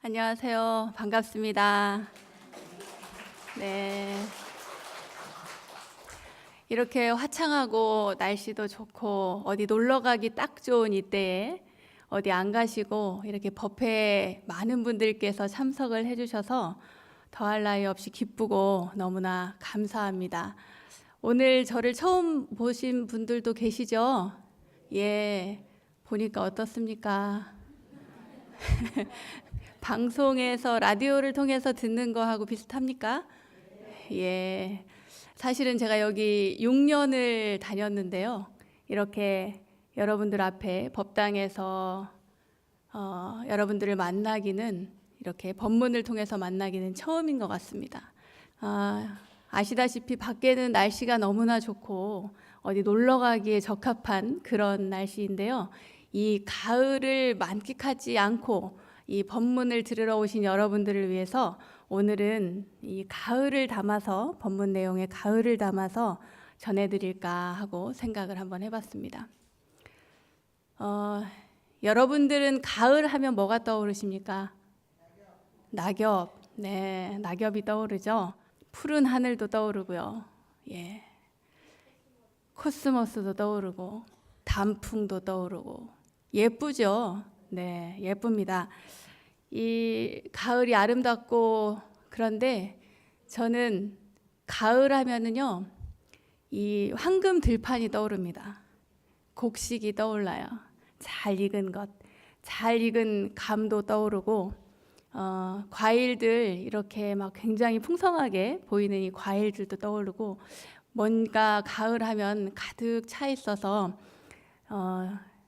안녕하세요. 반갑습니다. 네. 이렇게 화창하고 날씨도 좋고 어디 놀러 가기 딱 좋은 이때에 어디 안 가시고 이렇게 법회에 많은 분들께서 참석을 해주셔서 더할 나위 없이 기쁘고 너무나 감사합니다. 오늘 저를 처음 보신 분들도 계시죠? 예. 보니까 어떻습니까? 방송에서 라디오를 통해서 듣는 거하고 비슷합니까? 예. 사실은 제가 여기 6년을 다녔는데요. 이렇게 여러분들 앞에 법당에서 여러분들을 만나기는 이렇게 법문을 통해서 만나기는 처음인 것 같습니다. 아시다시피 밖에는 날씨가 너무나 좋고 어디 놀러 가기에 적합한 그런 날씨인데요. 이 가을을 만끽하지 않고 이 법문을 들으러 오신 여러분들을 위해서 오늘은 이 가을을 담아서 법문 내용의 가을을 담아서 전해드릴까 하고 생각을 한번 해봤습니다. 여러분들은 가을 하면 뭐가 떠오르십니까? 낙엽. 네, 낙엽이 떠오르죠. 푸른 하늘도 떠오르고요. 예, 코스모스도 떠오르고 단풍도 떠오르고 예쁘죠. 네, 예쁩니다. 이 가을이 아름답고 그런데 저는 가을 하면은요 이 황금 들판이 떠오릅니다. 곡식이 떠올라요. 잘 익은 것, 잘 익은 감도 떠오르고 과일들 이렇게 막 굉장히 풍성하게 보이는 이 과일들도 떠오르고 뭔가 가을 하면 가득 차 있어서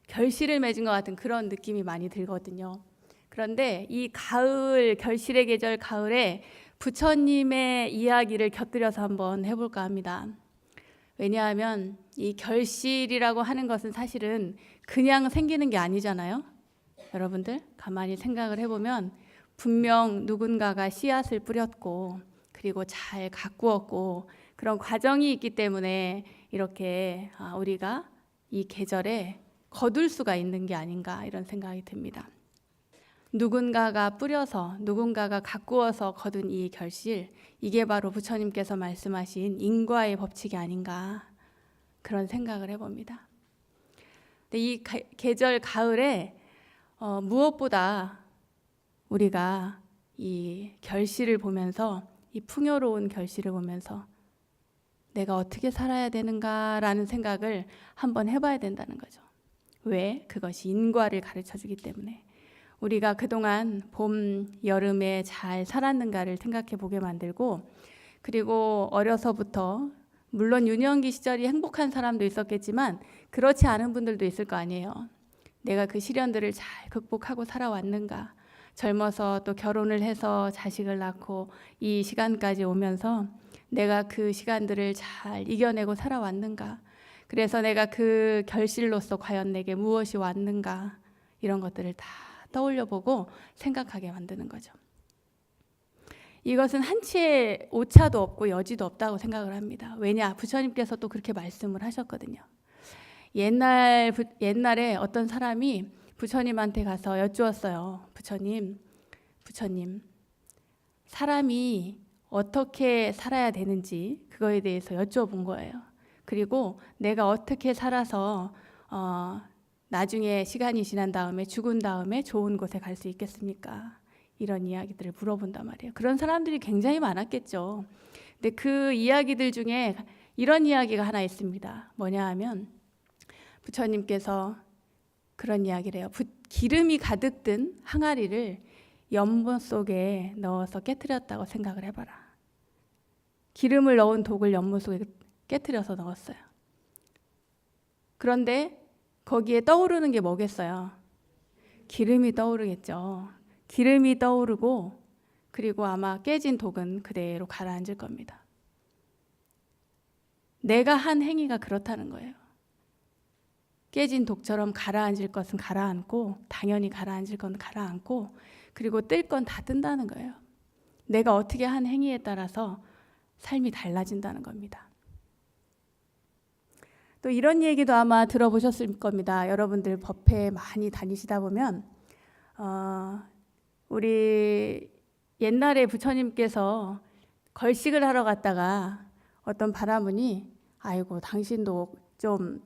결실을 맺은 것 같은 그런 느낌이 많이 들거든요. 그런데 이 가을, 결실의 계절 가을에 부처님의 이야기를 곁들여서 한번 해볼까 합니다. 왜냐하면 이 결실이라고 하는 것은 사실은 그냥 생기는 게 아니잖아요. 여러분들 가만히 생각을 해보면 분명 누군가가 씨앗을 뿌렸고 그리고 잘 가꾸었고 그런 과정이 있기 때문에 이렇게 우리가 이 계절에 거둘 수가 있는 게 아닌가 이런 생각이 듭니다. 누군가가 뿌려서 누군가가 가꾸어서 거둔 이 결실, 이게 바로 부처님께서 말씀하신 인과의 법칙이 아닌가 그런 생각을 해봅니다. 근데 이 계절 가을에 무엇보다 우리가 이 결실을 보면서 이 풍요로운 결실을 보면서 내가 어떻게 살아야 되는가라는 생각을 한번 해봐야 된다는 거죠. 왜? 그것이 인과를 가르쳐 주기 때문에. 우리가 그동안 봄, 여름에 잘 살았는가를 생각해 보게 만들고 그리고 어려서부터 물론 유년기 시절이 행복한 사람도 있었겠지만 그렇지 않은 분들도 있을 거 아니에요. 내가 그 시련들을 잘 극복하고 살아왔는가. 젊어서 또 결혼을 해서 자식을 낳고 이 시간까지 오면서 내가 그 시간들을 잘 이겨내고 살아왔는가. 그래서 내가 그 결실로서 과연 내게 무엇이 왔는가. 이런 것들을 다 떠올려보고 생각하게 만드는 거죠. 이것은 한치의 오차도 없고 여지도 없다고 생각을 합니다. 왜냐? 부처님께서 또 그렇게 말씀을 하셨거든요. 옛날에 어떤 사람이 부처님한테 가서 여쭈었어요. 부처님, 사람이 어떻게 살아야 되는지 그거에 대해서 여쭤본 거예요. 그리고 내가 어떻게 살아서 나중에 시간이 지난 다음에 죽은 다음에 좋은 곳에 갈 수 있겠습니까? 이런 이야기들을 물어본단 말이에요. 그런 사람들이 굉장히 많았겠죠. 근데 그 이야기들 중에 이런 이야기가 하나 있습니다. 뭐냐 하면 부처님께서 그런 이야기를 해요. 기름이 가득 든 항아리를 연못 속에 넣어서 깨트렸다고 생각을 해봐라. 기름을 넣은 독을 연못 속에 깨트려서 넣었어요. 그런데 거기에 떠오르는 게 뭐겠어요? 기름이 떠오르겠죠. 기름이 떠오르고 그리고 아마 깨진 독은 그대로 가라앉을 겁니다. 내가 한 행위가 그렇다는 거예요. 깨진 독처럼 가라앉을 것은 가라앉고 당연히 가라앉을 건 가라앉고 그리고 뜰 건 다 뜬다는 거예요. 내가 어떻게 한 행위에 따라서 삶이 달라진다는 겁니다. 또 이런 얘기도 아마 들어보셨을 겁니다. 여러분들 법회 많이 다니시다 보면 우리 옛날에 부처님께서 걸식을 하러 갔다가 어떤 바라문이 아이고 당신도 좀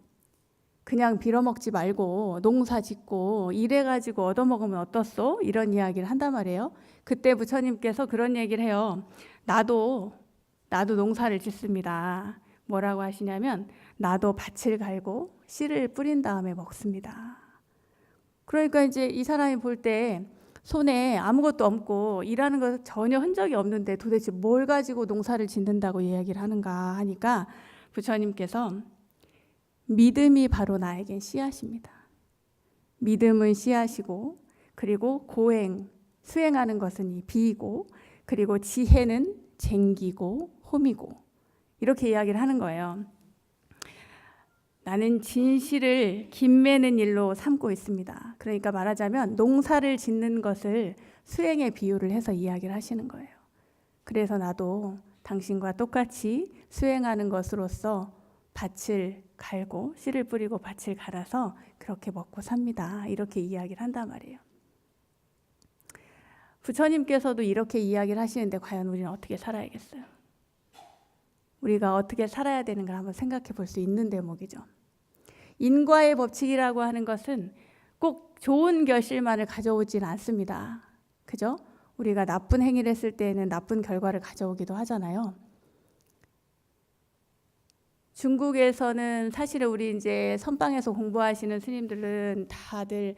그냥 빌어먹지 말고 농사 짓고 일해가지고 얻어먹으면 어떻소? 이런 이야기를 한단 말이에요. 그때 부처님께서 그런 얘기를 해요. 나도 농사를 짓습니다. 뭐라고 하시냐면 나도 밭을 갈고 씨를 뿌린 다음에 먹습니다. 그러니까 이제 이 사람이 볼 때 손에 아무것도 없고 일하는 거 전혀 흔적이 없는데 도대체 뭘 가지고 농사를 짓는다고 이야기를 하는가 하니까 부처님께서 믿음이 바로 나에겐 씨앗입니다. 믿음은 씨앗이고 그리고 고행, 수행하는 것은 이 비이고 그리고 지혜는 쟁기고 홈이고 이렇게 이야기를 하는 거예요. 나는 진실을 김매는 일로 삼고 있습니다. 그러니까 말하자면 농사를 짓는 것을 수행에 비유를 해서 이야기를 하시는 거예요. 그래서 나도 당신과 똑같이 수행하는 것으로서 밭을 갈고 씨를 뿌리고 밭을 갈아서 그렇게 먹고 삽니다. 이렇게 이야기를 한단 말이에요. 부처님께서도 이렇게 이야기를 하시는데 과연 우리는 어떻게 살아야겠어요? 우리가 어떻게 살아야 되는가 한번 생각해 볼 수 있는 대목이죠. 인과의 법칙이라고 하는 것은 꼭 좋은 결실만을 가져오지는 않습니다. 그죠? 우리가 나쁜 행위를 했을 때에는 나쁜 결과를 가져오기도 하잖아요. 중국에서는 사실은 우리 이제 선방에서 공부하시는 스님들은 다들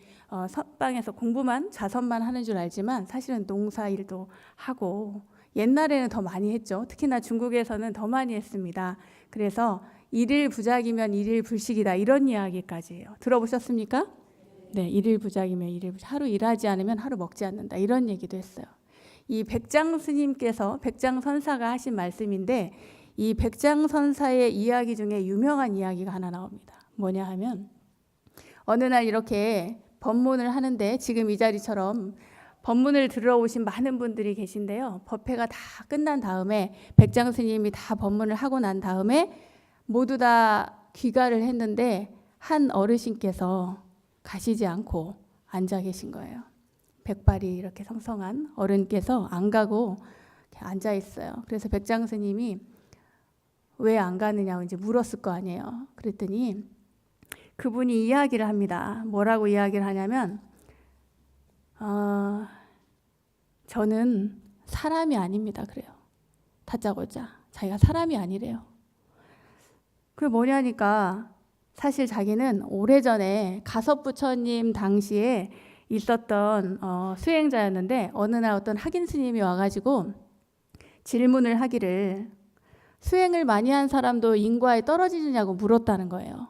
선방에서 공부만 자선만 하는 줄 알지만 사실은 농사 일도 하고 옛날에는 더 많이 했죠. 특히나 중국에서는 더 많이 했습니다. 그래서 일일 부작이면 일일 불식이다 이런 이야기까지 해요. 들어보셨습니까? 네, 일일 부작이면 일일 불식. 하루 일하지 않으면 하루 먹지 않는다 이런 얘기도 했어요. 이 백장 스님께서 백장 선사가 하신 말씀인데 이 백장 선사의 이야기 중에 유명한 이야기가 하나 나옵니다. 뭐냐 하면 어느 날 이렇게 법문을 하는데 지금 이 자리처럼 법문을 들으러 오신 많은 분들이 계신데요. 법회가 다 끝난 다음에 백장 스님이 다 법문을 하고 난 다음에 모두 다 귀가를 했는데 한 어르신께서 가시지 않고 앉아 계신 거예요. 백발이 이렇게 성성한 어른께서 안 가고 앉아 있어요. 그래서 백장 스님이 왜 안 가느냐고 이제 물었을 거 아니에요. 그랬더니 그분이 이야기를 합니다. 뭐라고 이야기를 하냐면 저는 사람이 아닙니다. 그래요. 다짜고짜 자기가 사람이 아니래요. 그게 뭐냐니까 사실 자기는 오래전에 가섭부처님 당시에 있었던 수행자였는데 어느 날 어떤 학인 스님이 와가지고 질문을 하기를 수행을 많이 한 사람도 인과에 떨어지느냐고 물었다는 거예요.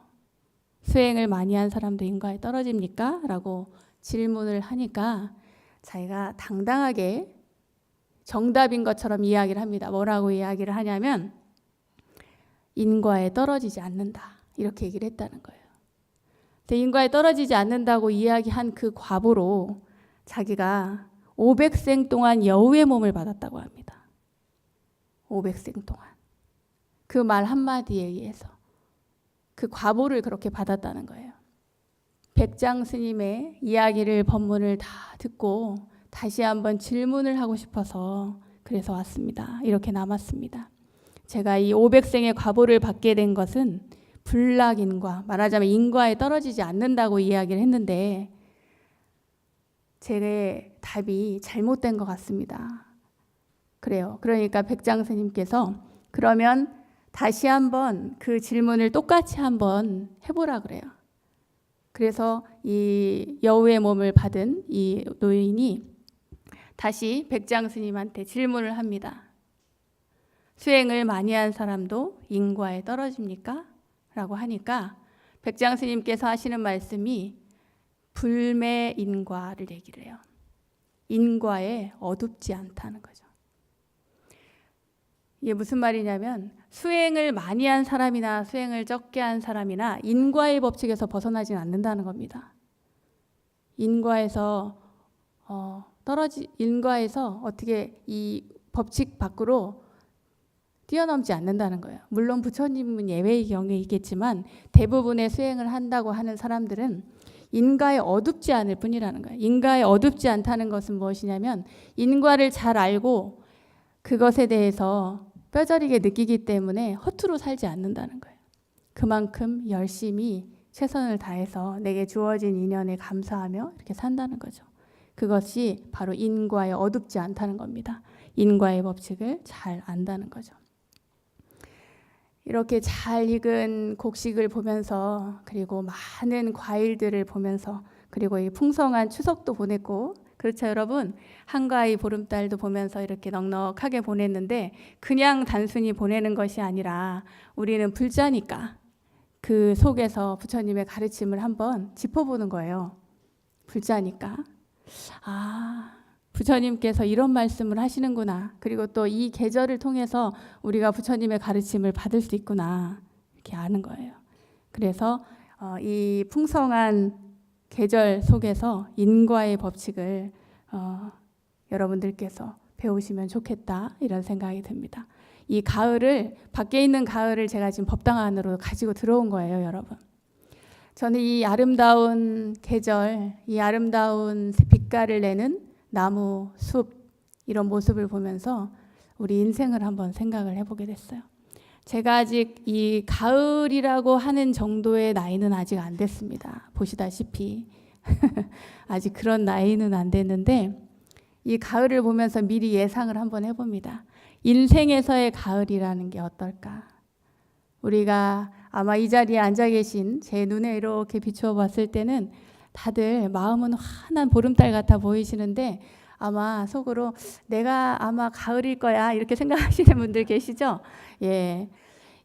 수행을 많이 한 사람도 인과에 떨어집니까? 라고 질문을 하니까 자기가 당당하게 정답인 것처럼 이야기를 합니다. 뭐라고 이야기를 하냐면 인과에 떨어지지 않는다. 이렇게 얘기를 했다는 거예요. 근데 인과에 떨어지지 않는다고 이야기한 그 과보로 자기가 500생 동안 여우의 몸을 받았다고 합니다. 500생 동안. 그 말 한마디에 의해서 그 과보를 그렇게 받았다는 거예요. 백장 스님의 이야기를 법문을 다 듣고 다시 한번 질문을 하고 싶어서 그래서 왔습니다. 이렇게 남았습니다. 제가 이 500생의 과보를 받게 된 것은 불락인과 말하자면 인과에 떨어지지 않는다고 이야기를 했는데 제 답이 잘못된 것 같습니다. 그래요. 그러니까 백장 스님께서 그러면 다시 한번 그 질문을 똑같이 한번 해보라 그래요. 그래서 이 여우의 몸을 받은 이 노인이 다시 백장 스님한테 질문을 합니다. 수행을 많이 한 사람도 인과에 떨어집니까? 라고 하니까 백장 스님께서 하시는 말씀이 불매인과를 얘기를 해요. 인과에 어둡지 않다는 거죠. 이게 무슨 말이냐면 수행을 많이 한 사람이나 수행을 적게 한 사람이나 인과의 법칙에서 벗어나지 않는다는 겁니다. 인과에서 인과에서 어떻게 이 법칙 밖으로 뛰어넘지 않는다는 거예요. 물론 부처님은 예외의 경우에 있겠지만 대부분의 수행을 한다고 하는 사람들은 인과에 어둡지 않을 뿐이라는 거예요. 인과에 어둡지 않다는 것은 무엇이냐면 인과를 잘 알고 그것에 대해서 뼈저리게 느끼기 때문에 허투루 살지 않는다는 거예요. 그만큼 열심히 최선을 다해서 내게 주어진 인연에 감사하며 이렇게 산다는 거죠. 그것이 바로 인과에 어둡지 않다는 겁니다. 인과의 법칙을 잘 안다는 거죠. 이렇게 잘 익은 곡식을 보면서 그리고 많은 과일들을 보면서 그리고 이 풍성한 추석도 보냈고 그렇죠 여러분? 한가위 보름달도 보면서 이렇게 넉넉하게 보냈는데 그냥 단순히 보내는 것이 아니라 우리는 불자니까 그 속에서 부처님의 가르침을 한번 짚어보는 거예요. 불자니까 부처님께서 이런 말씀을 하시는구나. 그리고 또 이 계절을 통해서 우리가 부처님의 가르침을 받을 수 있구나. 이렇게 아는 거예요. 그래서 이 풍성한 계절 속에서 인과의 법칙을 여러분들께서 배우시면 좋겠다. 이런 생각이 듭니다. 이 가을을 밖에 있는 가을을 제가 지금 법당 안으로 가지고 들어온 거예요, 여러분. 저는 이 아름다운 계절, 이 아름다운 빛깔을 내는 나무, 숲 이런 모습을 보면서 우리 인생을 한번 생각을 해보게 됐어요. 제가 아직 이 가을이라고 하는 정도의 나이는 아직 안 됐습니다. 보시다시피 아직 그런 나이는 안 됐는데 이 가을을 보면서 미리 예상을 한번 해봅니다. 인생에서의 가을이라는 게 어떨까? 우리가 아마 이 자리에 앉아 계신 제 눈에 이렇게 비추어 봤을 때는 다들 마음은 환한 보름달 같아 보이시는데 아마 속으로 내가 아마 가을일 거야 이렇게 생각하시는 분들 계시죠? 예,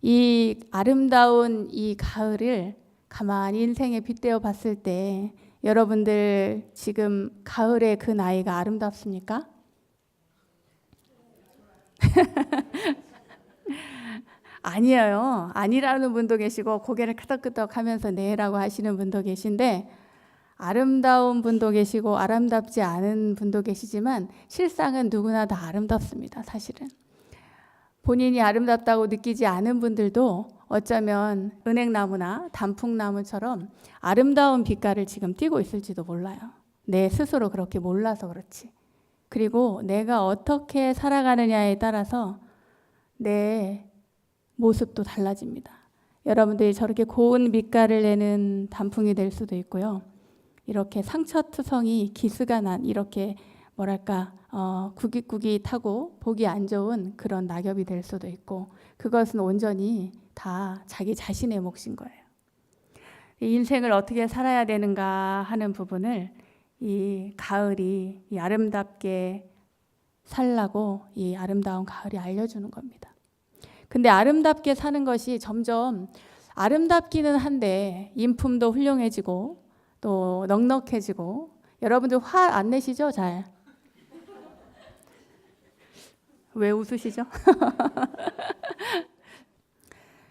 이 아름다운 이 가을을 가만히 인생에 빗대어 봤을 때 여러분들 지금 가을의 그 나이가 아름답습니까? 아니에요. 아니라는 분도 계시고 고개를 끄덕끄덕 하면서 네라고 하시는 분도 계신데 아름다운 분도 계시고 아름답지 않은 분도 계시지만 실상은 누구나 다 아름답습니다. 사실은. 본인이 아름답다고 느끼지 않은 분들도 어쩌면 은행나무나 단풍나무처럼 아름다운 빛깔을 지금 띠고 있을지도 몰라요. 내 스스로 그렇게 몰라서 그렇지. 그리고 내가 어떻게 살아가느냐에 따라서 내 모습도 달라집니다. 여러분들이 저렇게 고운 빛깔을 내는 단풍이 될 수도 있고요. 이렇게 상처투성이 기스가 난 이렇게 뭐랄까 구깃구깃하고 보기 안 좋은 그런 낙엽이 될 수도 있고 그것은 온전히 다 자기 자신의 몫인 거예요. 이 인생을 어떻게 살아야 되는가 하는 부분을 이 가을이 이 아름답게 살라고 이 아름다운 가을이 알려주는 겁니다. 근데 아름답게 사는 것이 점점 아름답기는 한데 인품도 훌륭해지고 또 넉넉해지고 여러분들 화 안 내시죠? 잘. 왜 웃으시죠?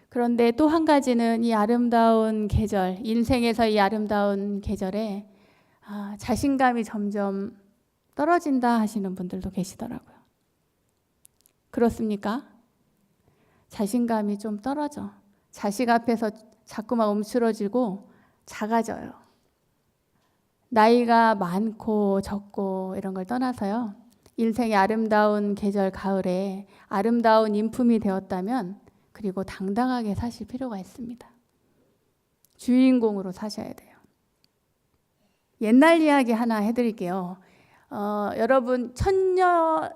그런데 또 한 가지는 이 아름다운 계절, 인생에서 이 아름다운 계절에 자신감이 점점 떨어진다 하시는 분들도 계시더라고요. 그렇습니까? 자신감이 좀 떨어져. 자식 앞에서 자꾸만 움츠러지고 작아져요. 나이가 많고 적고 이런 걸 떠나서요. 인생의 아름다운 계절 가을에 아름다운 인품이 되었다면 그리고 당당하게 사실 필요가 있습니다. 주인공으로 사셔야 돼요. 옛날 이야기 하나 해드릴게요. 여러분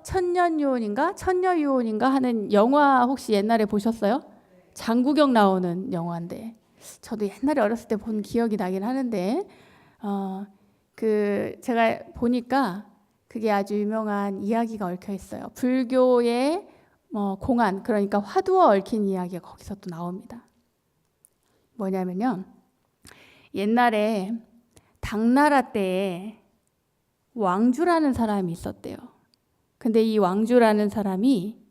천년유혼인가 천녀유혼인가 하는 영화 혹시 옛날에 보셨어요? 장국영 나오는 영화인데 저도 옛날에 어렸을 때 본 기억이 나긴 하는데 제가 보니까 그게 아주 유명한 이야기가 얽혀 있어요. 불교의 공안 그러니까 화두와 얽힌 이야기가 거기서 또 나옵니다. 뭐냐면요. 옛날에 당나라 때에 왕주라는 사람이 있었대요. 근데 이 왕주라는 사람이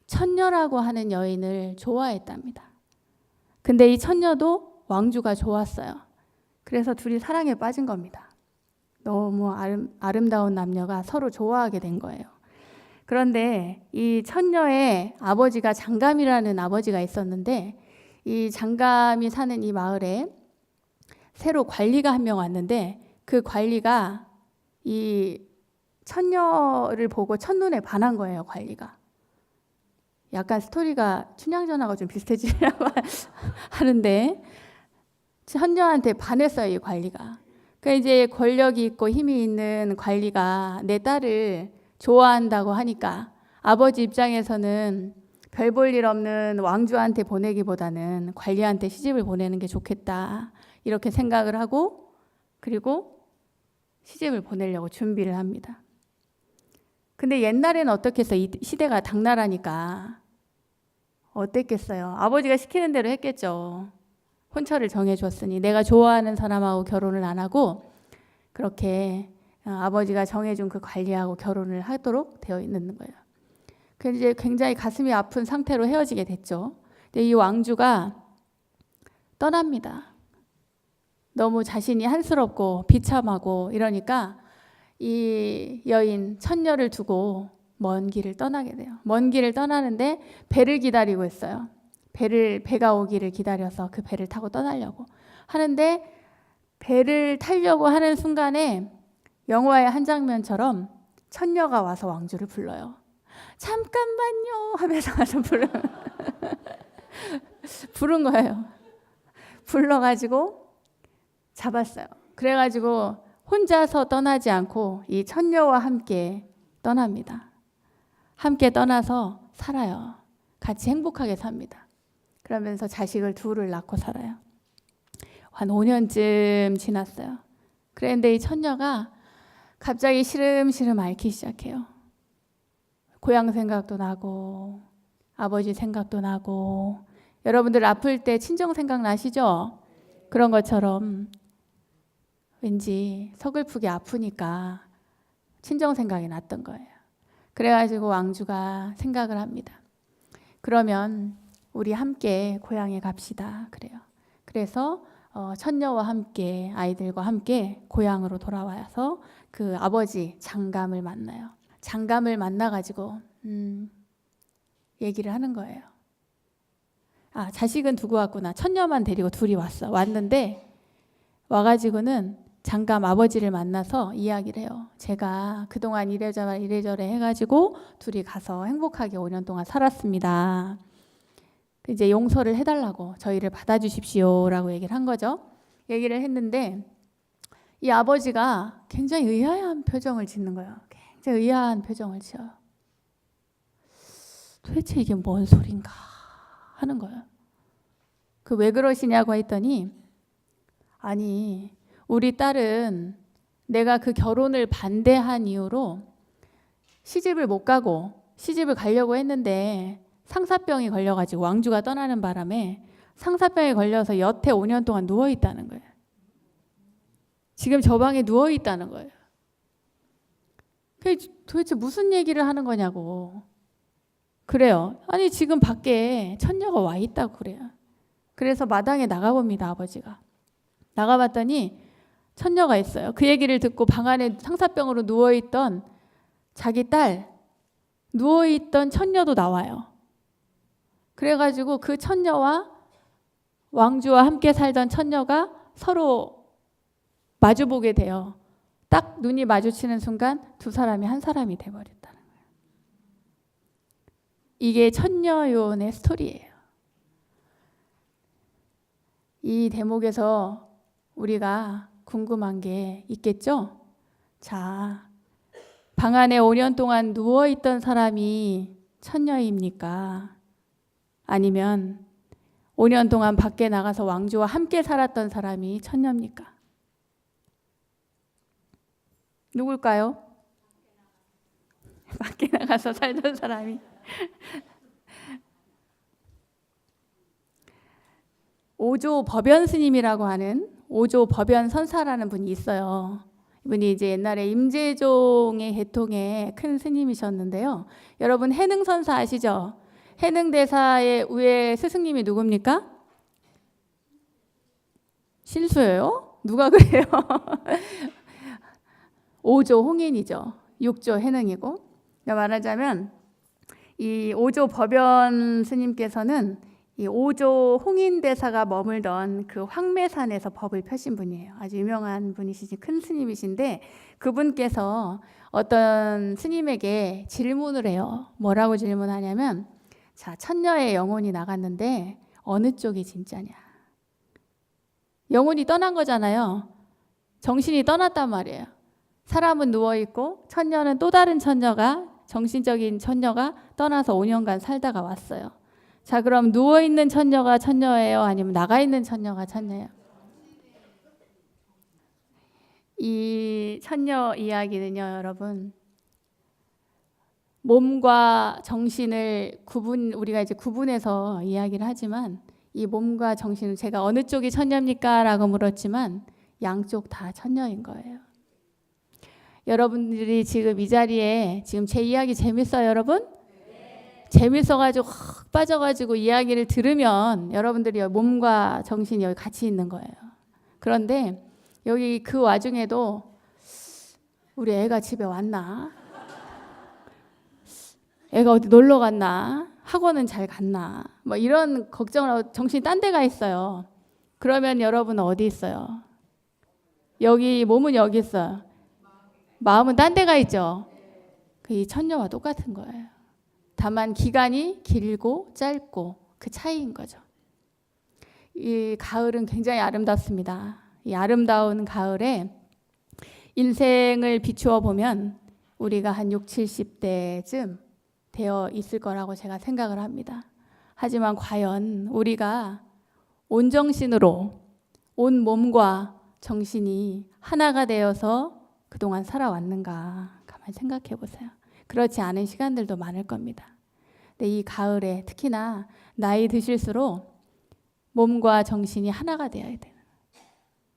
천녀라고 하는 여인을 좋아했답니다. 근데 이 천녀도 왕주가 좋았어요. 그래서 둘이 사랑에 빠진 겁니다. 너무 아름다운 남녀가 서로 좋아하게 된 거예요. 그런데 이 천녀의 아버지가 장감이라는 아버지가 있었는데 이 장감이 사는 이 마을에 새로 관리가 한 명 왔는데 그 관리가 이 천녀를 보고 첫눈에 반한 거예요. 관리가. 약간 스토리가 춘향전하고 좀 비슷해지려고 하는데 천녀한테 반했어요. 이 관리가. 그러니까 이제 권력이 있고 힘이 있는 관리가 내 딸을 좋아한다고 하니까 아버지 입장에서는 별 볼 일 없는 왕주한테 보내기보다는 관리한테 시집을 보내는 게 좋겠다 이렇게 생각을 하고 그리고 시집을 보내려고 준비를 합니다. 근데 옛날에는 어떻겠어요? 이 시대가 당나라니까 어땠겠어요? 아버지가 시키는 대로 했겠죠. 혼처를 정해줬으니 내가 좋아하는 사람하고 결혼을 안 하고 그렇게 아버지가 정해준 그 관리하고 결혼을 하도록 되어 있는 거예요. 그래서 이제 굉장히 가슴이 아픈 상태로 헤어지게 됐죠. 근데 이 왕주가 떠납니다. 너무 자신이 한스럽고 비참하고 이러니까 이 여인 천녀를 두고 먼 길을 떠나게 돼요. 먼 길을 떠나는데 배를 기다리고 있어요. 배가 오기를 기다려서 그 배를 타고 떠나려고 하는데 배를 타려고 하는 순간에 영화의 한 장면처럼 천녀가 와서 왕주를 불러요. 잠깐만요 하면서 와서 부른 거예요. 불러가지고 잡았어요. 그래가지고 혼자서 떠나지 않고 이 천녀와 함께 떠납니다. 함께 떠나서 살아요. 같이 행복하게 삽니다. 그러면서 자식을 둘을 낳고 살아요. 한 5년쯤 지났어요. 그런데 이 천녀가 갑자기 시름시름 앓기 시작해요. 고향 생각도 나고 아버지 생각도 나고 여러분들 아플 때 친정 생각 나시죠? 그런 것처럼 왠지 서글프게 아프니까 친정 생각이 났던 거예요. 그래가지고 왕주가 생각을 합니다. 그러면 우리 함께 고향에 갑시다. 그래요. 그래서 천녀와 함께 아이들과 함께 고향으로 돌아와서 그 아버지 장감을 만나요. 장감을 만나가지고 얘기를 하는 거예요. 자식은 두고 왔구나. 천녀만 데리고 둘이 왔는데 와가지고는 장감 아버지를 만나서 이야기를 해요. 제가 그동안 이래저래 해가지고 둘이 가서 행복하게 5년 동안 살았습니다. 이제 용서를 해달라고 저희를 받아주십시오라고 얘기를 한 거죠. 얘기를 했는데 이 아버지가 굉장히 의아한 표정을 짓는 거예요. 굉장히 의아한 표정을 지어요. 도대체 이게 뭔 소린가 하는 거예요. 왜 그러시냐고 했더니 아니 우리 딸은 내가 그 결혼을 반대한 이유로 시집을 못 가고 시집을 가려고 했는데 상사병이 걸려가지고 왕주가 떠나는 바람에 상사병에 걸려서 여태 5년 동안 누워있다는 거예요. 지금 저 방에 누워있다는 거예요. 도대체 무슨 얘기를 하는 거냐고. 그래요. 아니 지금 밖에 천녀가 와 있다고 그래요. 그래서 마당에 나가봅니다. 아버지가. 나가봤더니 천녀가 있어요. 그 얘기를 듣고 방 안에 상사병으로 누워있던 자기 딸 누워있던 천녀도 나와요. 그래가지고 그 천녀와 왕주와 함께 살던 천녀가 서로 마주보게 돼요. 딱 눈이 마주치는 순간 두 사람이 한 사람이 돼버렸다는 거예요. 이게 천녀요원의 스토리예요. 이 대목에서 우리가 궁금한 게 있겠죠? 자, 방 안에 5년 동안 누워있던 사람이 천녀입니까? 아니면 5년 동안 밖에 나가서 왕주와 함께 살았던 사람이 천녀입니까? 누굴까요? 밖에 나가서 살던 사람이. 오조 법연 스님이라고 하는 오조 법연 선사라는 분이 있어요. 이분이 이제 옛날에 임재종의 계통의 큰 스님이셨는데요. 여러분 해능 선사 아시죠? 해능 대사의 위에 스승님이 누굽니까? 실수예요? 누가 그래요? 5조 홍인이죠. 6조 해능이고. 말하자면 이 5조 법연 스님께서는 이 오조 홍인대사가 머물던 그 황매산에서 법을 펴신 분이에요. 아주 유명한 분이시지, 큰 스님이신데 그분께서 어떤 스님에게 질문을 해요. 뭐라고 질문하냐면, 자, 천녀의 영혼이 나갔는데 어느 쪽이 진짜냐? 영혼이 떠난 거잖아요. 정신이 떠났단 말이에요. 사람은 누워있고 천녀는 또 다른 천녀가, 정신적인 천녀가 떠나서 5년간 살다가 왔어요. 자, 그럼 누워있는 천녀가 천녀예요? 아니면 나가있는 천녀가 천녀예요? 이 천녀 이야기는요, 여러분, 몸과 정신을 우리가 이제 구분해서 이야기를 하지만, 이 몸과 정신을 제가 어느 쪽이 천녀입니까? 라고 물었지만 양쪽 다 천녀인 거예요. 여러분들이 지금 이 자리에 지금 제 이야기 재밌어요, 여러분? 재밌어가지고 확 빠져가지고 이야기를 들으면 여러분들이 몸과 정신이 여기 같이 있는 거예요. 그런데 여기 그 와중에도 우리 애가 집에 왔나? 애가 어디 놀러 갔나? 학원은 잘 갔나? 뭐 이런 걱정을 하고 정신이 딴 데가 있어요. 그러면 여러분은 어디 있어요? 여기 몸은 여기 있어요. 마음은 딴 데가 있죠. 이 천녀와 똑같은 거예요. 다만 기간이 길고 짧고 그 차이인 거죠. 이 가을은 굉장히 아름답습니다. 이 아름다운 가을에 인생을 비추어 보면 우리가 한 60, 70대쯤 되어 있을 거라고 제가 생각을 합니다. 하지만 과연 우리가 온 정신으로 온 몸과 정신이 하나가 되어서 그동안 살아왔는가 가만히 생각해 보세요. 그렇지 않은 시간들도 많을 겁니다. 근데 이 가을에 특히나 나이 드실수록 몸과 정신이 하나가 되어야 돼요.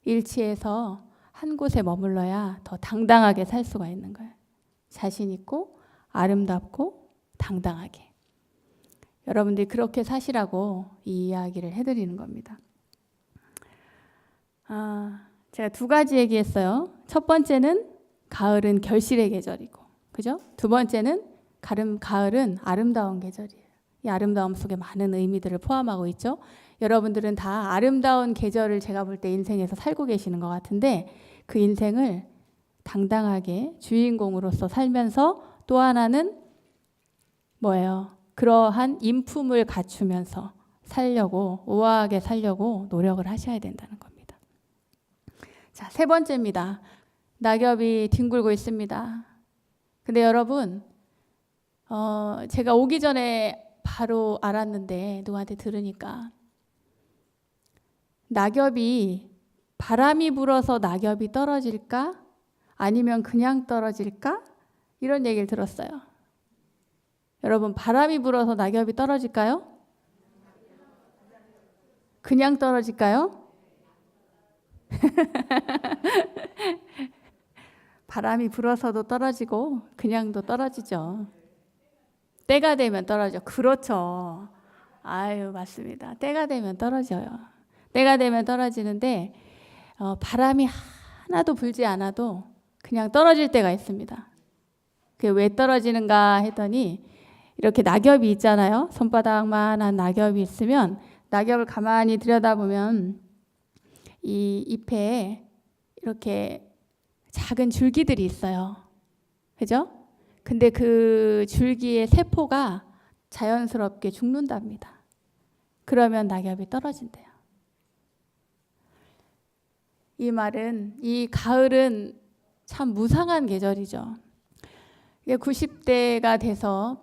일치해서 한 곳에 머물러야 더 당당하게 살 수가 있는 거예요. 자신 있고 아름답고 당당하게. 여러분들이 그렇게 사시라고 이 이야기를 해드리는 겁니다. 제가 두 가지 얘기했어요. 첫 번째는 가을은 결실의 계절이고, 그죠? 두 번째는 가을은 아름다운 계절이에요. 이 아름다움 속에 많은 의미들을 포함하고 있죠. 여러분들은 다 아름다운 계절을 제가 볼 때 인생에서 살고 계시는 것 같은데, 그 인생을 당당하게 주인공으로서 살면서 또 하나는 뭐예요? 그러한 인품을 갖추면서 살려고, 우아하게 살려고 노력을 하셔야 된다는 겁니다. 자, 세 번째입니다. 낙엽이 뒹굴고 있습니다. 근데 여러분, 제가 오기 전에 바로 알았는데 누구한테 들으니까, 낙엽이 바람이 불어서 낙엽이 떨어질까? 아니면 그냥 떨어질까? 이런 얘기를 들었어요. 여러분, 바람이 불어서 낙엽이 떨어질까요? 그냥 떨어질까요? 바람이 불어서도 떨어지고 그냥도 떨어지죠. 때가 되면 떨어져. 그렇죠. 아유, 맞습니다. 때가 되면 떨어져요. 때가 되면 떨어지는데 바람이 하나도 불지 않아도 그냥 떨어질 때가 있습니다. 그게 왜 떨어지는가 했더니, 이렇게 낙엽이 있잖아요. 손바닥만한 낙엽이 있으면 낙엽을 가만히 들여다보면 이 잎에 이렇게 작은 줄기들이 있어요. 그죠? 근데 그 줄기의 세포가 자연스럽게 죽는답니다. 그러면 낙엽이 떨어진대요. 이 말은, 이 가을은 참 무상한 계절이죠. 90대가 돼서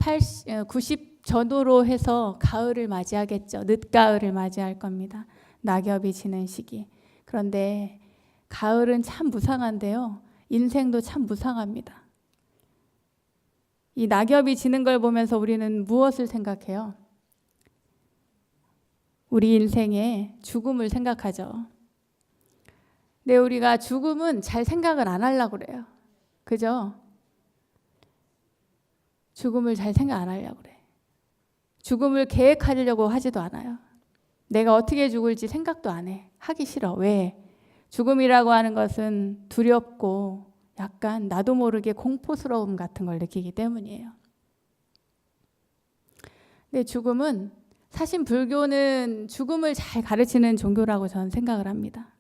90 전후로 해서 가을을 맞이하겠죠. 늦가을을 맞이할 겁니다. 낙엽이 지는 시기. 그런데 가을은 참 무상한데요. 인생도 참 무상합니다. 이 낙엽이 지는 걸 보면서 우리는 무엇을 생각해요? 우리 인생의 죽음을 생각하죠. 근데 우리가 죽음은 잘 생각을 안 하려고 그래요. 그죠? 죽음을 잘 생각 안 하려고 그래. 죽음을 계획하려고 하지도 않아요. 내가 어떻게 죽을지 생각도 안 해. 하기 싫어. 왜? 죽음이라고 하는 것은 두렵고 약간 나도 모르게 공포스러움 같은 걸 느끼기 때문이에요. 근데 죽음은 사실 불교는 죽음을 잘 가르치는 종교라고 저는 생각을 합니다.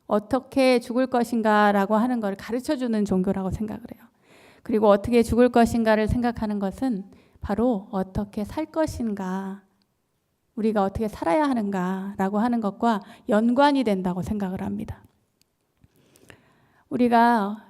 어떻게 죽을 것인가라고 하는 걸 가르쳐주는 종교라고 생각을 해요. 그리고 어떻게 죽을 것인가를 생각하는 것은 바로 어떻게 살 것인가, 우리가 어떻게 살아야 하는가라고 하는 것과 연관이 된다고 생각을 합니다. 우리가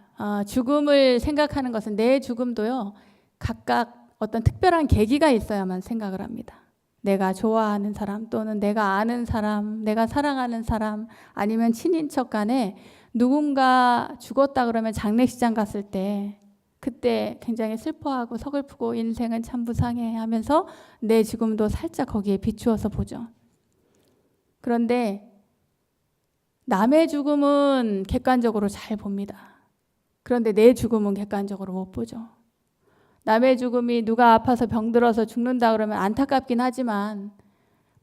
죽음을 생각하는 것은 내 죽음도요, 각각 어떤 특별한 계기가 있어야만 생각을 합니다. 내가 좋아하는 사람 또는 내가 아는 사람, 내가 사랑하는 사람, 아니면 친인척 간에 누군가 죽었다 그러면 장례식장 갔을 때 그때 굉장히 슬퍼하고 서글프고 인생은 참 무상해 하면서 내 죽음도 살짝 거기에 비추어서 보죠. 그런데 남의 죽음은 객관적으로 잘 봅니다. 그런데 내 죽음은 객관적으로 못 보죠. 남의 죽음이 누가 아파서 병들어서 죽는다 그러면 안타깝긴 하지만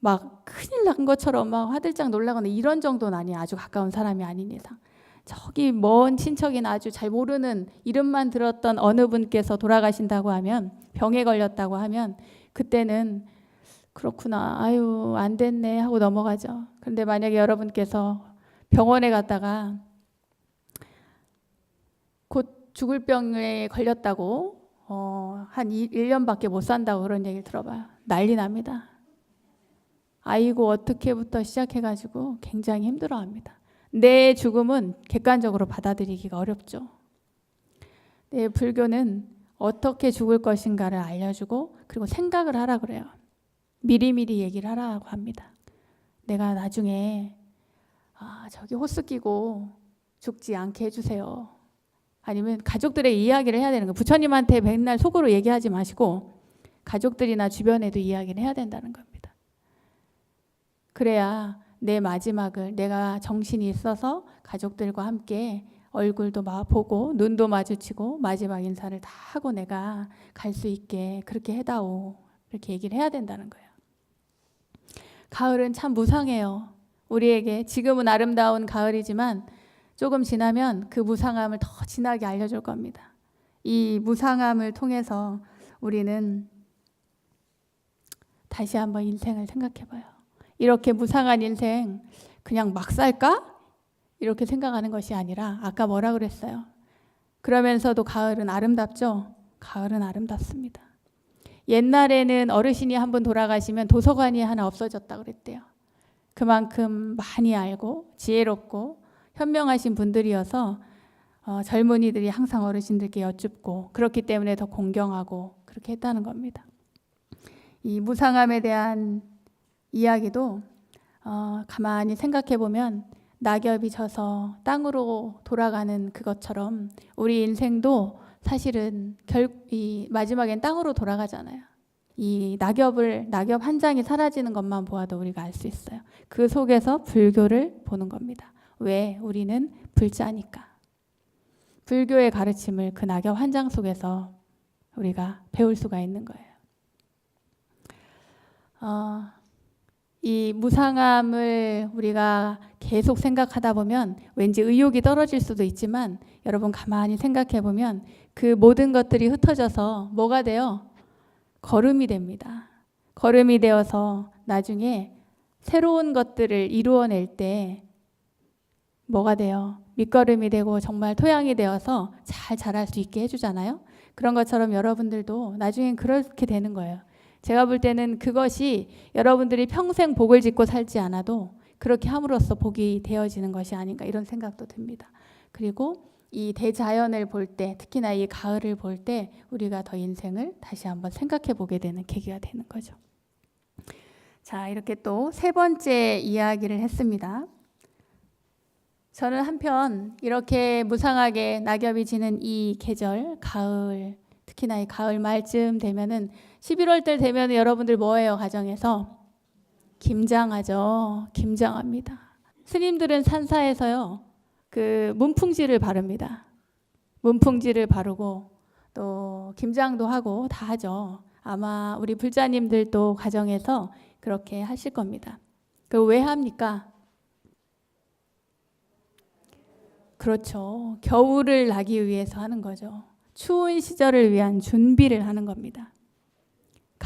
막 큰일 난 것처럼 막 화들짝 놀라거나 이런 정도는 아니에요. 아주 가까운 사람이 아닌 이상. 저기 먼 친척이나 아주 잘 모르는 이름만 들었던 어느 분께서 돌아가신다고 하면, 병에 걸렸다고 하면 그때는 그렇구나, 아유 안 됐네 하고 넘어가죠. 그런데 만약에 여러분께서 병원에 갔다가 곧 죽을 병에 걸렸다고 한 1년밖에 못 산다고 그런 얘기를 들어봐요. 난리 납니다. 아이고 어떻게부터 시작해가지고 굉장히 힘들어합니다. 내 죽음은 객관적으로 받아들이기가 어렵죠. 네, 불교는 어떻게 죽을 것인가를 알려주고 그리고 생각을 하라 그래요. 미리미리 얘기를 하라고 합니다. 내가 나중에 저기 호스 끼고 죽지 않게 해주세요. 아니면 가족들의 이야기를 해야 되는 거예요. 부처님한테 맨날 속으로 얘기하지 마시고 가족들이나 주변에도 이야기를 해야 된다는 겁니다. 그래야 내 마지막을 내가 정신이 있어서 가족들과 함께 얼굴도 보고 눈도 마주치고 마지막 인사를 다 하고 내가 갈 수 있게 그렇게 해다오. 이렇게 얘기를 해야 된다는 거예요. 가을은 참 무상해요. 우리에게 지금은 아름다운 가을이지만 조금 지나면 그 무상함을 더 진하게 알려줄 겁니다. 이 무상함을 통해서 우리는 다시 한번 인생을 생각해봐요. 이렇게 무상한 인생 그냥 막 살까? 이렇게 생각하는 것이 아니라 아까 뭐라 그랬어요? 그러면서도 가을은 아름답죠? 가을은 아름답습니다. 옛날에는 어르신이 한 분 돌아가시면 도서관이 하나 없어졌다 그랬대요. 그만큼 많이 알고 지혜롭고 현명하신 분들이어서 젊은이들이 항상 어르신들께 여쭙고 그렇기 때문에 더 공경하고 그렇게 했다는 겁니다. 이 무상함에 대한 이야기도 가만히 생각해 보면 낙엽이 져서 땅으로 돌아가는 그것처럼 우리 인생도 사실은 이 마지막엔 땅으로 돌아가잖아요. 이 낙엽 한 장이 사라지는 것만 보아도 우리가 알 수 있어요. 그 속에서 불교를 보는 겁니다. 왜? 우리는 불자니까. 불교의 가르침을 그 낙엽 한 장 속에서 우리가 배울 수가 있는 거예요. 이 무상함을 우리가 계속 생각하다 보면 왠지 의욕이 떨어질 수도 있지만 여러분 가만히 생각해 보면 그 모든 것들이 흩어져서 뭐가 돼요? 걸음이 됩니다. 걸음이 되어서 나중에 새로운 것들을 이루어낼 때 뭐가 돼요? 밑거름이 되고 정말 토양이 되어서 잘 자랄 수 있게 해주잖아요. 그런 것처럼 여러분들도 나중엔 그렇게 되는 거예요. 제가 볼 때는 그것이 여러분들이 평생 복을 짓고 살지 않아도 그렇게 함으로써 복이 되어지는 것이 아닌가 이런 생각도 듭니다. 그리고 이 대자연을 볼 때, 특히나 이 가을을 볼 때 우리가 더 인생을 다시 한번 생각해 보게 되는 계기가 되는 거죠. 자, 이렇게 또 세 번째 이야기를 했습니다. 저는 한편 이렇게 무상하게 낙엽이 지는 이 계절, 가을, 특히나 이 가을 말쯤 되면은 11월 달 되면 여러분들 뭐예요? 가정에서 김장하죠. 김장합니다. 스님들은 산사에서요 그 문풍지를 바릅니다. 문풍지를 바르고 또 김장도 하고 다 하죠. 아마 우리 불자님들도 가정에서 그렇게 하실 겁니다. 그 왜 합니까? 그렇죠. 겨울을 나기 위해서 하는 거죠. 추운 시절을 위한 준비를 하는 겁니다.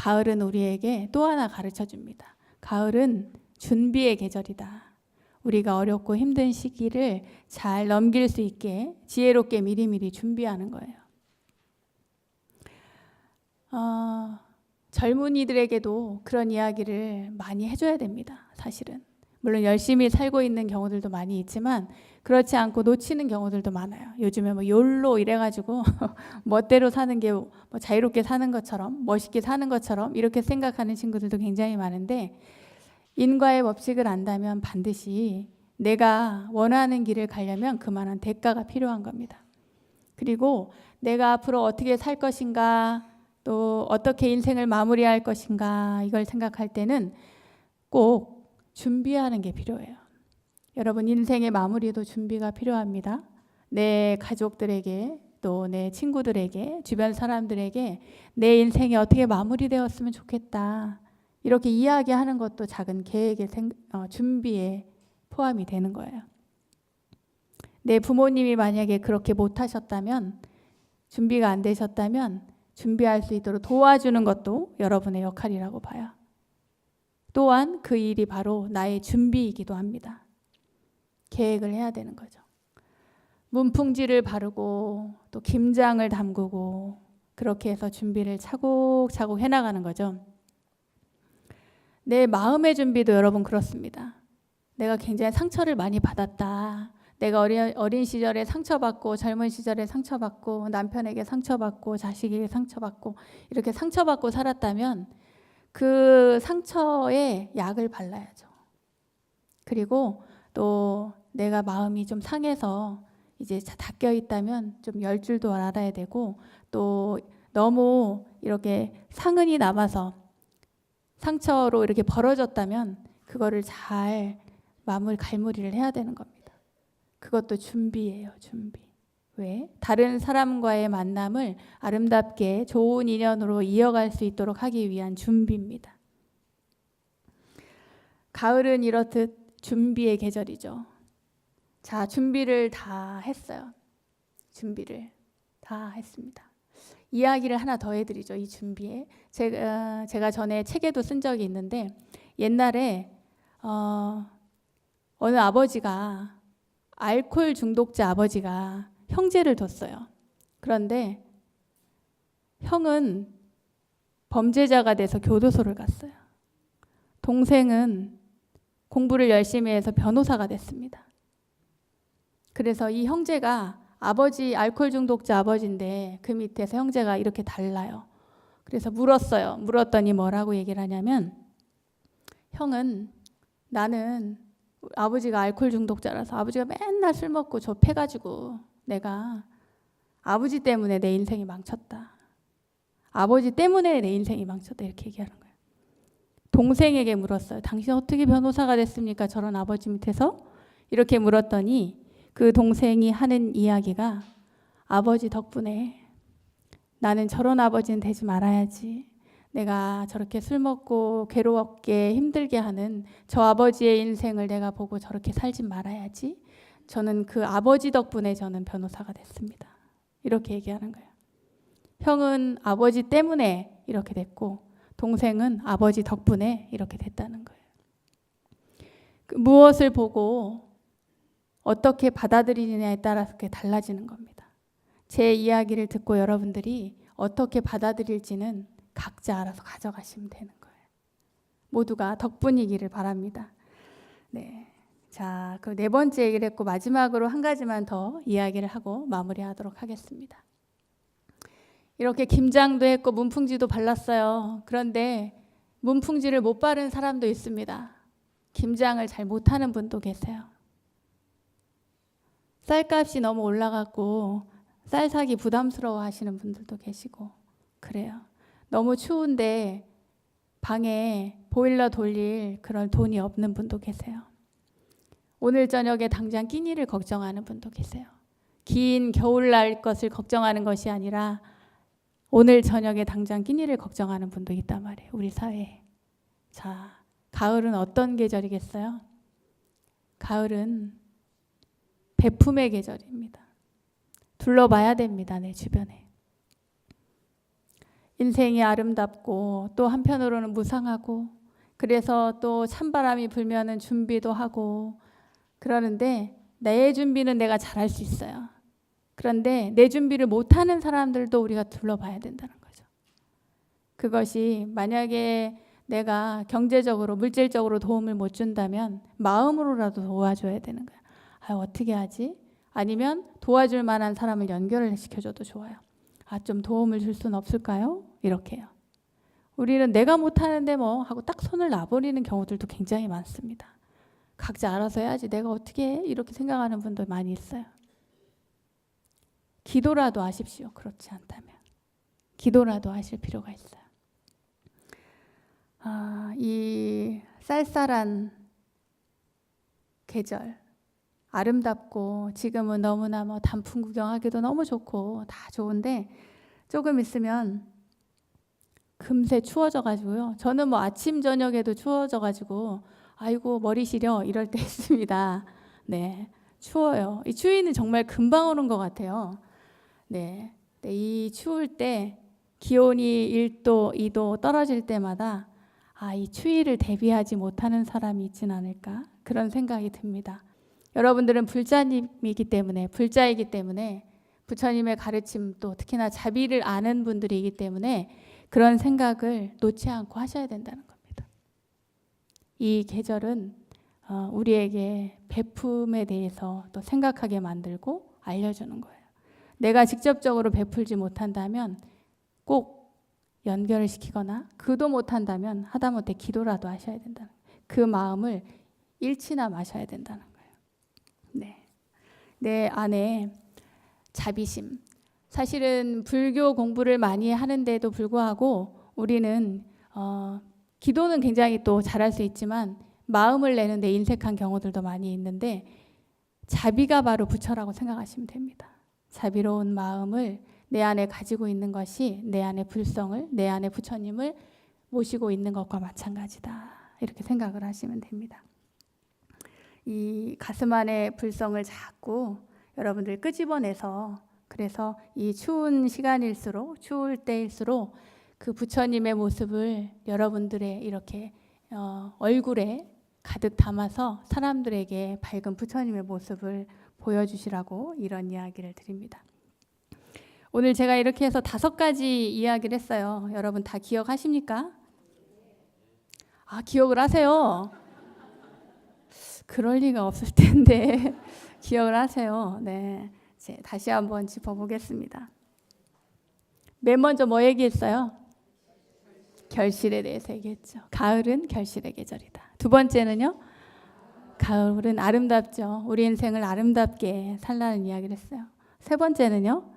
가을은 우리에게 또 하나 가르쳐 줍니다. 가을은 준비의 계절이다. 우리가 어렵고 힘든 시기를 잘 넘길 수 있게 지혜롭게 미리미리 준비하는 거예요. 젊은이들에게도 그런 이야기를 많이 해줘야 됩니다. 사실은. 물론 열심히 살고 있는 경우들도 많이 있지만 그렇지 않고 놓치는 경우들도 많아요. 요즘에 뭐 욜로 이래가지고 멋대로 사는 게 뭐 자유롭게 사는 것처럼 멋있게 사는 것처럼 이렇게 생각하는 친구들도 굉장히 많은데, 인과의 법칙을 안다면 반드시 내가 원하는 길을 가려면 그만한 대가가 필요한 겁니다. 그리고 내가 앞으로 어떻게 살 것인가, 또 어떻게 인생을 마무리할 것인가, 이걸 생각할 때는 꼭 준비하는 게 필요해요. 여러분, 인생의 마무리도 준비가 필요합니다. 내 가족들에게, 또 내 친구들에게, 주변 사람들에게 내 인생이 어떻게 마무리되었으면 좋겠다, 이렇게 이야기하는 것도 작은 계획의 준비에 포함이 되는 거예요. 내 부모님이 만약에 그렇게 못하셨다면, 준비가 안 되셨다면 준비할 수 있도록 도와주는 것도 여러분의 역할이라고 봐요. 또한 그 일이 바로 나의 준비이기도 합니다. 계획을 해야 되는 거죠. 문풍지를 바르고 또 김장을 담그고 그렇게 해서 준비를 차곡차곡 해나가는 거죠. 내 마음의 준비도 여러분 그렇습니다. 내가 굉장히 상처를 많이 받았다. 내가 어린 시절에 상처받고, 젊은 시절에 상처받고, 남편에게 상처받고, 자식에게 상처받고, 이렇게 상처받고 살았다면 그 상처에 약을 발라야죠. 그리고 또 내가 마음이 좀 상해서 이제 닦여 있다면 좀 열 줄도 알아야 되고, 또 너무 이렇게 상흔이 남아서 상처로 이렇게 벌어졌다면 그거를 잘 갈무리를 해야 되는 겁니다. 그것도 준비예요, 준비. 왜? 다른 사람과의 만남을 아름답게 좋은 인연으로 이어갈 수 있도록 하기 위한 준비입니다. 가을은 이렇듯 준비의 계절이죠. 자, 준비를 다 했어요. 준비를 다 했습니다. 이야기를 하나 더 해드리죠. 이 준비에 제가 전에 책에도 쓴 적이 있는데, 옛날에 어느 아버지가, 알코올 중독자 아버지가 형제를 뒀어요. 그런데 형은 범죄자가 돼서 교도소를 갔어요. 동생은 공부를 열심히 해서 변호사가 됐습니다. 그래서 이 형제가, 아버지 알코올 중독자 아버지인데 그 밑에서 형제가 이렇게 달라요. 그래서 물었어요. 물었더니 뭐라고 얘기를 하냐면, 형은, 나는 아버지가 알코올 중독자라서 아버지가 맨날 술 먹고 저 패가지고 내가 아버지 때문에 내 인생이 망쳤다. 아버지 때문에 내 인생이 망쳤다. 이렇게 얘기하는 거예요. 동생에게 물었어요. 당신 어떻게 변호사가 됐습니까? 저런 아버지 밑에서? 이렇게 물었더니 그 동생이 하는 이야기가, 아버지 덕분에 나는 저런 아버지는 되지 말아야지. 내가 저렇게 술 먹고 괴롭게 힘들게 하는 저 아버지의 인생을 내가 보고 저렇게 살지 말아야지. 저는 그 아버지 덕분에 저는 변호사가 됐습니다. 이렇게 얘기하는 거예요. 형은 아버지 때문에 이렇게 됐고, 동생은 아버지 덕분에 이렇게 됐다는 거예요. 무엇을 보고 어떻게 받아들이느냐에 따라서 그게 달라지는 겁니다. 제 이야기를 듣고 여러분들이 어떻게 받아들일지는 각자 알아서 가져가시면 되는 거예요. 모두가 덕분이기를 바랍니다. 네. 자, 그 네 번째 얘기를 했고, 마지막으로 한 가지만 더 이야기를 하고 마무리하도록 하겠습니다. 이렇게 김장도 했고 문풍지도 발랐어요. 그런데 문풍지를 못 바른 사람도 있습니다. 김장을 잘 못하는 분도 계세요. 쌀값이 너무 올라갔고 쌀 사기 부담스러워 하시는 분들도 계시고 그래요. 너무 추운데 방에 보일러 돌릴 그런 돈이 없는 분도 계세요. 오늘 저녁에 당장 끼니를 걱정하는 분도 계세요. 긴 겨울날 것을 걱정하는 것이 아니라 오늘 저녁에 당장 끼니를 걱정하는 분도 있단 말이에요. 우리 사회에. 자, 가을은 어떤 계절이겠어요? 가을은 베품의 계절입니다. 둘러봐야 됩니다. 내 주변에. 인생이 아름답고 또 한편으로는 무상하고 그래서 또 찬바람이 불면은 준비도 하고 그러는데 내 준비는 내가 잘할 수 있어요. 그런데 내 준비를 못하는 사람들도 우리가 둘러봐야 된다는 거죠. 그것이 만약에 내가 경제적으로 물질적으로 도움을 못 준다면 마음으로라도 도와줘야 되는 거야. 아, 어떻게 하지? 아니면 도와줄 만한 사람을 연결을 시켜줘도 좋아요. 아, 좀 도움을 줄 수는 없을까요? 이렇게요. 우리는 내가 못하는데 뭐 하고 딱 손을 놔버리는 경우들도 굉장히 많습니다. 각자 알아서 해야지 내가 어떻게 해? 이렇게 생각하는 분도 많이 있어요. 기도라도 하십시오. 그렇지 않다면. 기도라도 하실 필요가 있어요. 이 쌀쌀한 계절, 아름답고 지금은 너무나 뭐 단풍 구경하기도 너무 좋고 다 좋은데 조금 있으면 금세 추워져 가지고요. 저는 뭐 아침 저녁에도 추워져 가지고 아이고 머리 시려 이럴 때 있습니다. 네, 추워요. 이 추위는 정말 금방 오는 것 같아요. 네, 이 추울 때 기온이 1도, 2도 떨어질 때마다 이 추위를 대비하지 못하는 사람이 있진 않을까 그런 생각이 듭니다. 여러분들은 불자이기 때문에 부처님의 가르침 또 특히나 자비를 아는 분들이기 때문에 그런 생각을 놓지 않고 하셔야 된다는 겁니다. 이 계절은 우리에게 베품에 대해서 또 생각하게 만들고 알려주는 거예요. 내가 직접적으로 베풀지 못한다면 꼭 연결을 시키거나 그도 못한다면 하다못해 기도라도 하셔야 된다는 거예요. 그 마음을 일치나 마셔야 된다는 거예요. 네, 내 안에 자비심. 사실은 불교 공부를 많이 하는데도 불구하고 우리는 기도는 굉장히 또 잘할 수 있지만 마음을 내는데 인색한 경우들도 많이 있는데 자비가 바로 부처라고 생각하시면 됩니다. 자비로운 마음을 내 안에 가지고 있는 것이 내 안에 불성을, 내 안에 부처님을 모시고 있는 것과 마찬가지다. 이렇게 생각을 하시면 됩니다. 이 가슴 안에 불성을 자꾸 여러분들 끄집어내서 그래서 이 추운 시간일수록 추울 때일수록 그 부처님의 모습을 여러분들의 이렇게 얼굴에 가득 담아서 사람들에게 밝은 부처님의 모습을 보여주시라고 이런 이야기를 드립니다. 오늘 제가 이렇게 해서 5가지 이야기를 했어요. 여러분 다 기억하십니까? 기억을 하세요. 그럴 리가 없을 텐데 기억을 하세요. 네, 다시 한번 짚어보겠습니다. 맨 먼저 뭐 얘기했어요? 결실에 대해서 얘기했죠. 가을은 결실의 계절이다. 두 번째는요? 가을은 아름답죠. 우리 인생을 아름답게 살라는 이야기를 했어요. 세 번째는요?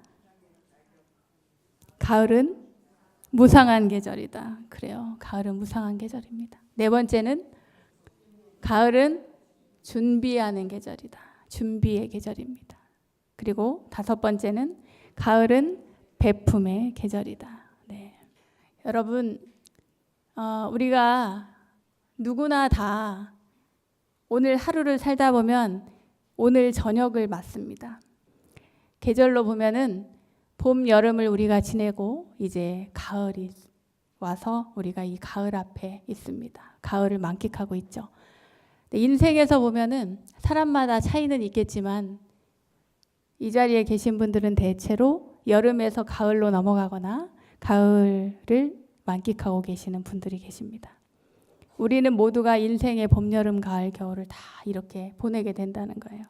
가을은 무상한 계절이다. 그래요. 가을은 무상한 계절입니다. 네 번째는 가을은 준비하는 계절이다. 준비의 계절입니다. 그리고 5번째는 가을은 베품의 계절이다. 네. 여러분, 우리가 누구나 다 오늘 하루를 살다 보면 오늘 저녁을 맞습니다. 계절로 보면은 봄, 여름을 우리가 지내고 이제 가을이 와서 우리가 이 가을 앞에 있습니다. 가을을 만끽하고 있죠. 인생에서 보면은 사람마다 차이는 있겠지만 이 자리에 계신 분들은 대체로 여름에서 가을로 넘어가거나 가을을 만끽하고 계시는 분들이 계십니다. 우리는 모두가 인생의 봄, 여름, 가을, 겨울을 다 이렇게 보내게 된다는 거예요.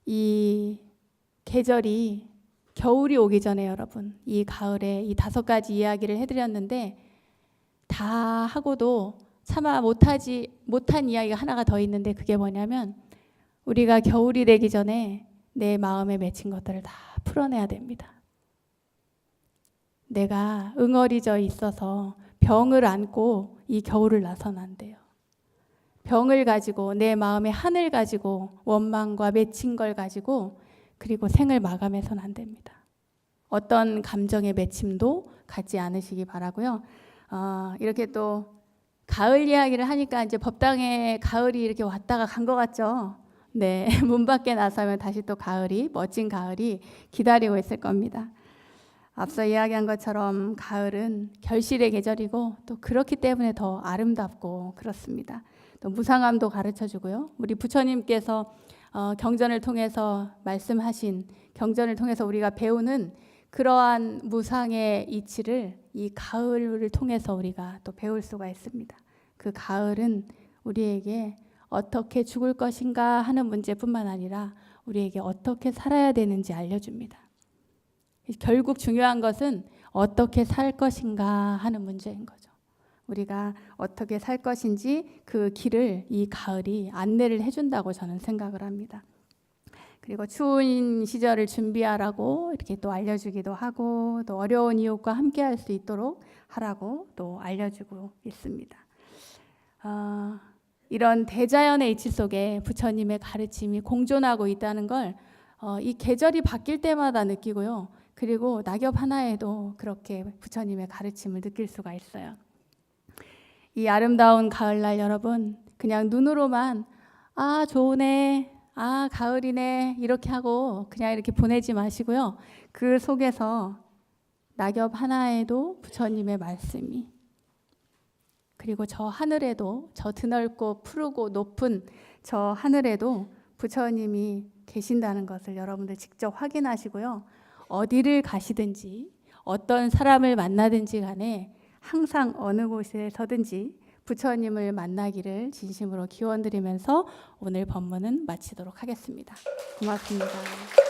이 계절이 겨울이 오기 전에 여러분 이 가을에 이 5가지 이야기를 해드렸는데 다 하고도 차마 못한 이야기가 하나가 더 있는데 그게 뭐냐면 우리가 겨울이 되기 전에 내 마음에 맺힌 것들을 다 풀어내야 됩니다. 내가 응어리져 있어서 병을 안고 이 겨울을 나서는 안 돼요. 병을 가지고 내 마음의 한을 가지고 원망과 맺힌 걸 가지고 그리고 생을 마감해서는 안 됩니다. 어떤 감정의 맺힘도 갖지 않으시기 바라고요. 이렇게 또 가을 이야기를 하니까 이제 법당에 가을이 이렇게 왔다가 간 것 같죠? 네, 문 밖에 나서면 다시 또 가을이 멋진 가을이 기다리고 있을 겁니다. 앞서 이야기한 것처럼 가을은 결실의 계절이고 또 그렇기 때문에 더 아름답고 그렇습니다. 또 무상함도 가르쳐주고요. 우리 부처님께서 경전을 통해서 말씀하신, 경전을 통해서 우리가 배우는 그러한 무상의 이치를 이 가을을 통해서 우리가 또 배울 수가 있습니다. 그 가을은 우리에게 어떻게 죽을 것인가 하는 문제뿐만 아니라 우리에게 어떻게 살아야 되는지 알려줍니다. 결국 중요한 것은 어떻게 살 것인가 하는 문제인 거죠. 우리가 어떻게 살 것인지 그 길을 이 가을이 안내를 해준다고 저는 생각을 합니다. 그리고 추운 시절을 준비하라고 이렇게 또 알려주기도 하고, 또 어려운 이웃과 함께 할 수 있도록 하라고 또 알려주고 있습니다. 이런 대자연의 이치 속에 부처님의 가르침이 공존하고 있다는 걸 이 계절이 바뀔 때마다 느끼고요. 그리고 낙엽 하나에도 그렇게 부처님의 가르침을 느낄 수가 있어요. 이 아름다운 가을날 여러분, 그냥 눈으로만 아 좋으네, 아 가을이네 이렇게 하고 그냥 이렇게 보내지 마시고요. 그 속에서 낙엽 하나에도 부처님의 말씀이, 그리고 저 하늘에도, 저 드넓고 푸르고 높은 저 하늘에도 부처님이 계신다는 것을 여러분들 직접 확인하시고요. 어디를 가시든지 어떤 사람을 만나든지 간에 항상 어느 곳에 서든지 부처님을 만나기를 진심으로 기원드리면서 오늘 법문은 마치도록 하겠습니다. 고맙습니다.